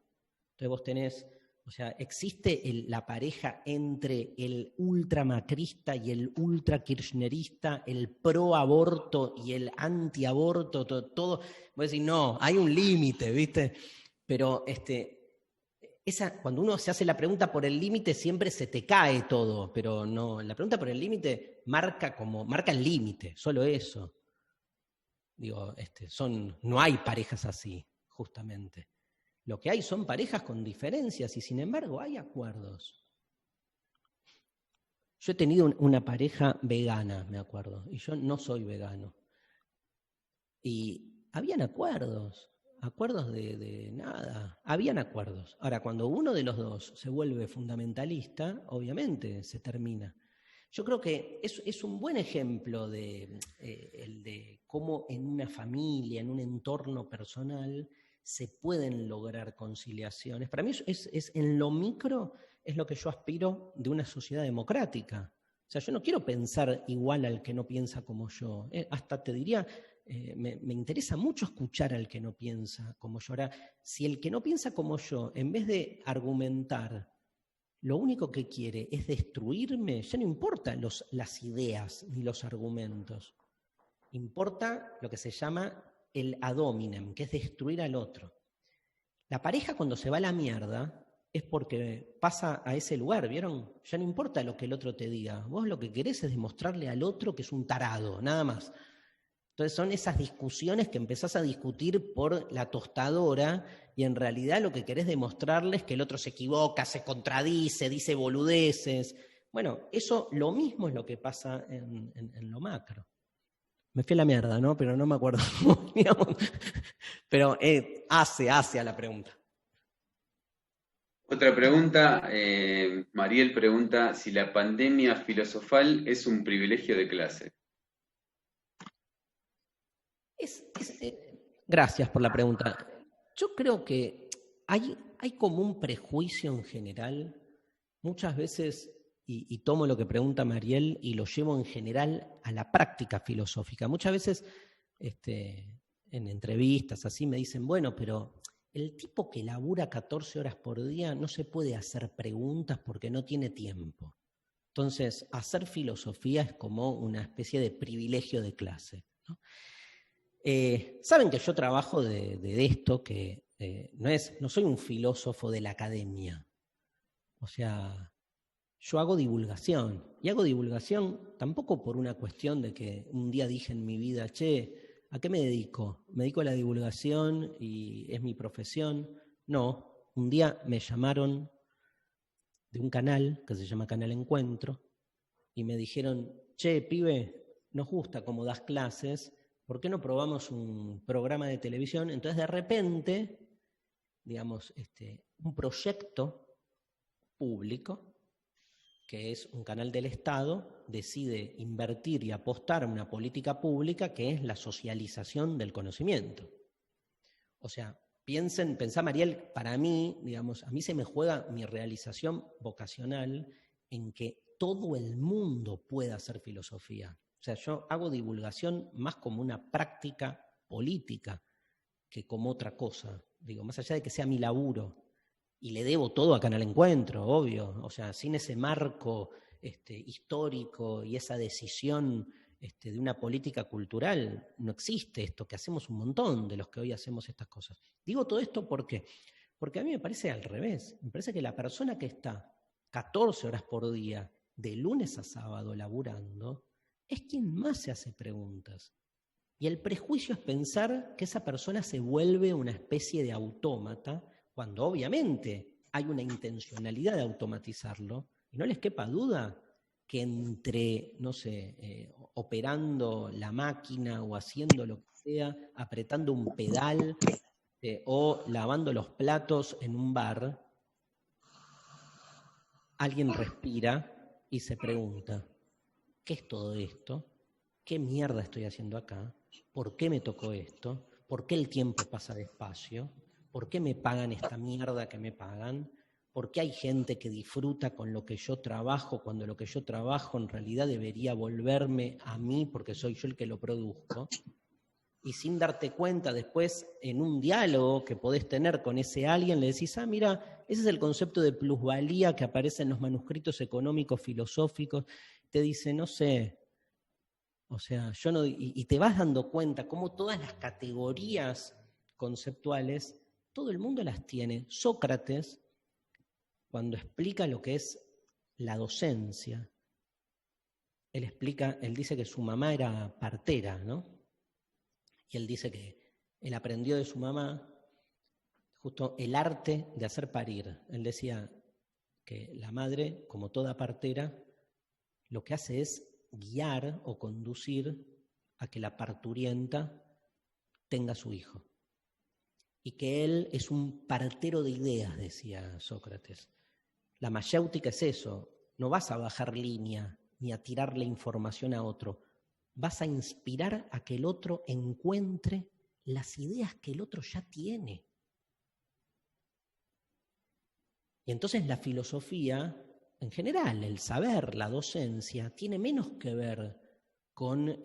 Entonces vos tenés, o sea, existe la pareja entre el ultramacrista y el ultra-kirchnerista, el pro-aborto y el anti-aborto, todo. Vos decís, no, hay un límite, ¿viste? Pero cuando uno se hace la pregunta por el límite, siempre se te cae todo, pero no, la pregunta por el límite marca el límite, solo eso. Digo, no hay parejas así, justamente. Lo que hay son parejas con diferencias y sin embargo hay acuerdos. Yo he tenido una pareja vegana, me acuerdo, y yo no soy vegano. Y habían acuerdos de nada, habían acuerdos. Ahora, cuando uno de los dos se vuelve fundamentalista, obviamente se termina. Yo creo que es un buen ejemplo el de cómo en una familia, en un entorno personal, se pueden lograr conciliaciones. Para mí es en lo micro es lo que yo aspiro de una sociedad democrática. O sea, yo no quiero pensar igual al que no piensa como yo. Hasta te diría, me interesa mucho escuchar al que no piensa como yo. Ahora, si el que no piensa como yo, en vez de argumentar, lo único que quiere es destruirme, ya no importa las ideas ni los argumentos. Importa lo que se llama el ad hominem, que es destruir al otro. La pareja cuando se va a la mierda es porque pasa a ese lugar, ¿vieron? Ya no importa lo que el otro te diga. Vos lo que querés es demostrarle al otro que es un tarado, nada más. Entonces son esas discusiones que empezás a discutir por la tostadora y en realidad lo que querés demostrarle es que el otro se equivoca, se contradice, dice boludeces. Bueno, eso lo mismo es lo que pasa en lo macro. Me fui a la mierda, ¿no? Pero no me acuerdo. Pero hace a la pregunta. Otra pregunta, Mariel pregunta si la pandemia filosofal es un privilegio de clase. Gracias por la pregunta. Yo creo que hay como un prejuicio en general, muchas veces, y tomo lo que pregunta Mariel y lo llevo en general a la práctica filosófica. Muchas veces en entrevistas así me dicen, bueno, pero el tipo que labura 14 horas por día no se puede hacer preguntas porque no tiene tiempo. Entonces, hacer filosofía es como una especie de privilegio de clase, ¿no? Saben que yo trabajo de esto, que no soy un filósofo de la academia. O sea, yo hago divulgación. Y hago divulgación tampoco por una cuestión de que un día dije en mi vida, che, ¿a qué me dedico? ¿Me dedico a la divulgación y es mi profesión? No, un día me llamaron de un canal que se llama Canal Encuentro y me dijeron, che, pibe, nos gusta cómo das clases, ¿por qué no probamos un programa de televisión? Entonces, de repente, digamos, un proyecto público, que es un canal del Estado, decide invertir y apostar a una política pública que es la socialización del conocimiento. O sea, pensá, Mariel, para mí, digamos, a mí se me juega mi realización vocacional en que todo el mundo pueda hacer filosofía. O sea, yo hago divulgación más como una práctica política que como otra cosa. Digo, más allá de que sea mi laburo, y le debo todo a Canal Encuentro, obvio. O sea, sin ese marco histórico y esa decisión de una política cultural, no existe esto, que hacemos un montón de los que hoy hacemos estas cosas. Digo todo esto ¿por qué? Porque a mí me parece al revés. Me parece que la persona que está 14 horas por día, de lunes a sábado, laburando, es quien más se hace preguntas. Y el prejuicio es pensar que esa persona se vuelve una especie de autómata, cuando obviamente hay una intencionalidad de automatizarlo, y no les quepa duda que entre, no sé, operando la máquina o haciendo lo que sea, apretando un pedal o lavando los platos en un bar, alguien respira y se pregunta, ¿qué es todo esto? ¿Qué mierda estoy haciendo acá? ¿Por qué me tocó esto? ¿Por qué el tiempo pasa despacio? ¿Por qué me pagan esta mierda que me pagan? ¿Por qué hay gente que disfruta con lo que yo trabajo cuando lo que yo trabajo en realidad debería volverme a mí porque soy yo el que lo produzco? Y sin darte cuenta después en un diálogo que podés tener con ese alguien, le decís, ah, mira, ese es el concepto de plusvalía que aparece en los manuscritos económicos filosóficos. Te dice, no sé, o sea, yo no, y te vas dando cuenta cómo todas las categorías conceptuales, todo el mundo las tiene. Sócrates, cuando explica lo que es la docencia, él dice que su mamá era partera, ¿no? Y él dice que él aprendió de su mamá justo el arte de hacer parir. Él decía que la madre, como toda partera, lo que hace es guiar o conducir a que la parturienta tenga su hijo. Y que él es un partero de ideas, decía Sócrates. La mayéutica es eso, no vas a bajar línea ni a tirarle información a otro, vas a inspirar a que el otro encuentre las ideas que el otro ya tiene. Y entonces la filosofía, en general, el saber, la docencia, tiene menos que ver con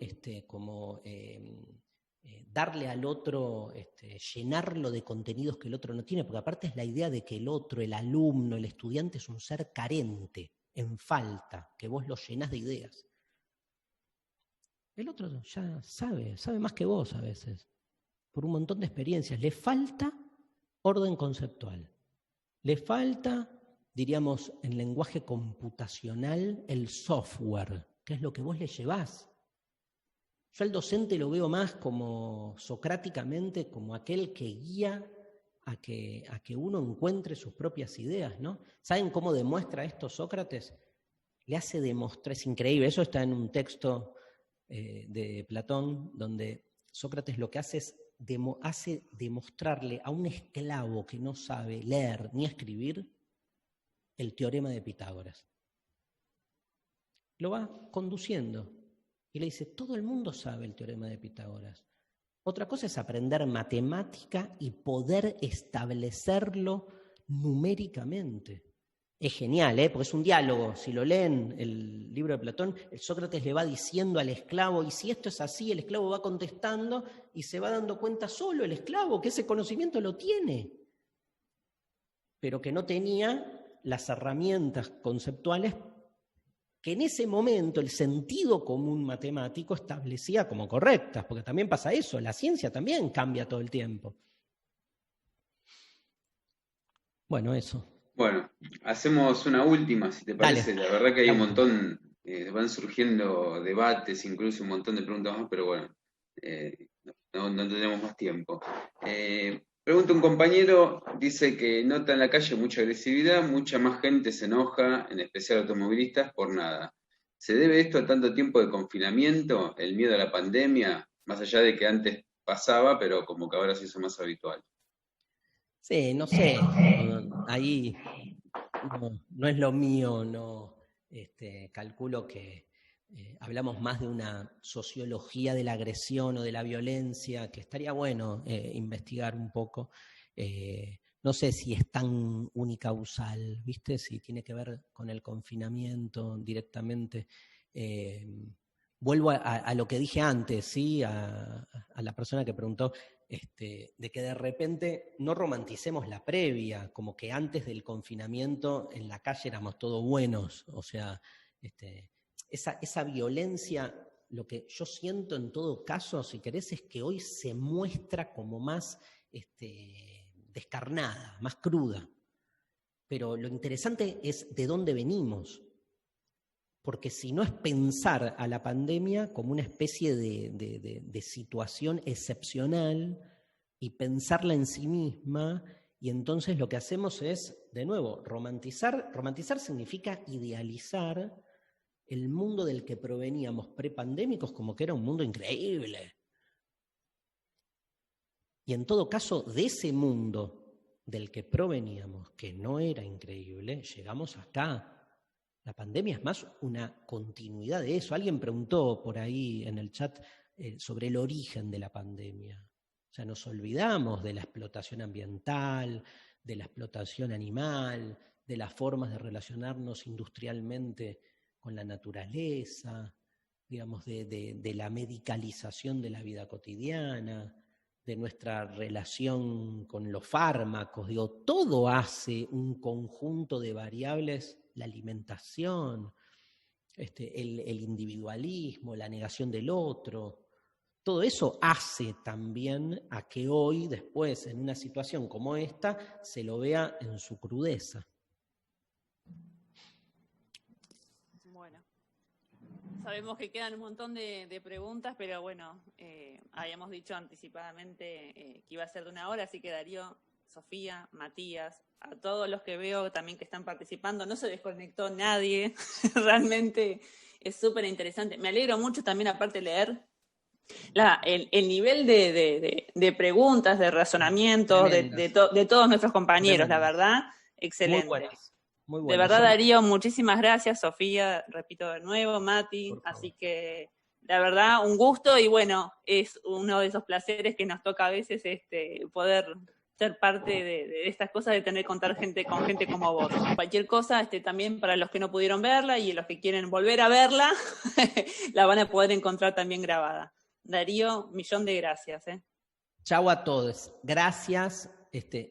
darle al otro, llenarlo de contenidos que el otro no tiene, porque aparte es la idea de que el otro, el alumno, el estudiante es un ser carente, en falta, que vos lo llenás de ideas. El otro ya sabe más que vos a veces, por un montón de experiencias. Le falta orden conceptual. Le falta, diríamos, en lenguaje computacional, el software, que es lo que vos le llevás. Yo al docente lo veo más como, socráticamente, como aquel que guía a que uno encuentre sus propias ideas, ¿no? ¿Saben cómo demuestra esto Sócrates? Le hace demostrar, es increíble, eso está en un texto de Platón, donde Sócrates lo que hace es hace demostrarle a un esclavo que no sabe leer ni escribir el teorema de Pitágoras. Lo va conduciendo y le dice, todo el mundo sabe el teorema de Pitágoras. Otra cosa es aprender matemática y poder establecerlo numéricamente. Es genial, porque es un diálogo. Si lo leen el libro de Platón, el Sócrates le va diciendo al esclavo, y si esto es así, el esclavo va contestando y se va dando cuenta solo el esclavo que ese conocimiento lo tiene, pero que no tenía las herramientas conceptuales que en ese momento el sentido común matemático establecía como correctas, porque también pasa eso, la ciencia también cambia todo el tiempo. Bueno, eso. Bueno, hacemos una última, si te parece. Dale. La verdad que hay un montón, van surgiendo debates, incluso un montón de preguntas más, pero bueno, no tenemos más tiempo. Pregunta un compañero, dice que nota en la calle mucha agresividad, mucha más gente se enoja, en especial automovilistas, por nada. ¿Se debe esto a tanto tiempo de confinamiento, el miedo a la pandemia, más allá de que antes pasaba, pero como que ahora se hizo más habitual? Sí, no sé, ahí no es lo mío, no calculo que hablamos más de una sociología de la agresión o de la violencia, que estaría bueno investigar un poco. No sé si es tan unicausal, ¿viste? Si tiene que ver con el confinamiento directamente. Vuelvo a lo que dije antes, ¿sí? A la persona que preguntó, de que de repente no romanticemos la previa, como que antes del confinamiento en la calle éramos todos buenos, o sea, esa violencia, lo que yo siento en todo caso, si querés, es que hoy se muestra como más descarnada, más cruda. Pero lo interesante es de dónde venimos. porque si no es pensar a la pandemia como una especie de situación excepcional y pensarla en sí misma, y entonces lo que hacemos es, de nuevo, romantizar. Romantizar significa idealizar el mundo del que proveníamos prepandémicos como que era un mundo increíble. Y en todo caso, de ese mundo del que proveníamos, que no era increíble, llegamos acá. La pandemia es más una continuidad de eso. Alguien preguntó por ahí en el chat sobre el origen de la pandemia. O sea, nos olvidamos de la explotación ambiental, de la explotación animal, de las formas de relacionarnos industrialmente con la naturaleza, digamos, de la medicalización de la vida cotidiana, de nuestra relación con los fármacos. Digo, todo hace un conjunto de variables, la alimentación, el individualismo, la negación del otro. Todo eso hace también a que hoy, después, en una situación como esta, se lo vea en su crudeza. Bueno, sabemos que quedan un montón de preguntas, pero bueno, habíamos dicho anticipadamente que iba a ser de 1 hora, así que Darío, Sofía, Matías, a todos los que veo también que están participando, no se desconectó nadie, realmente es súper interesante. Me alegro mucho también, aparte de leer, el nivel de preguntas, de razonamientos de todos nuestros compañeros, la verdad, excelente. Muy buenas. Muy buenas. De verdad, Darío, muchísimas gracias. Sofía, repito de nuevo, Mati, así que la verdad, un gusto y bueno, es uno de esos placeres que nos toca a veces poder ser parte de estas cosas, de tener que contar con gente como vos. Cualquier cosa, también para los que no pudieron verla y los que quieren volver a verla, la van a poder encontrar también grabada. Darío, 1.000.000 de gracias. Chau a todos. Gracias.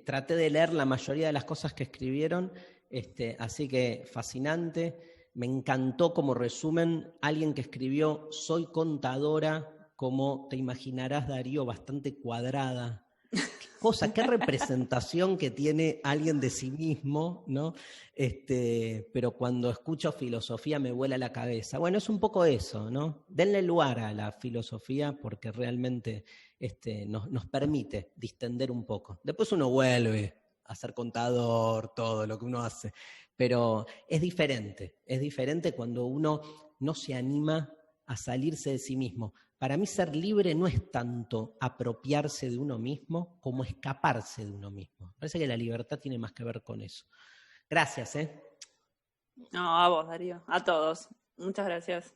Traté de leer la mayoría de las cosas que escribieron, así que fascinante. Me encantó como resumen alguien que escribió: soy contadora, como te imaginarás, Darío, bastante cuadrada. Qué representación que tiene alguien de sí mismo, ¿no? Pero cuando escucho filosofía me vuela la cabeza. Bueno, es un poco eso, ¿no? Denle lugar a la filosofía porque realmente nos permite distender un poco. Después uno vuelve a ser contador, todo lo que uno hace. Pero es diferente cuando uno no se anima a salirse de sí mismo. Para mí ser libre no es tanto apropiarse de uno mismo como escaparse de uno mismo. Parece que la libertad tiene más que ver con eso. Gracias, No, a vos, Darío, a todos. Muchas gracias.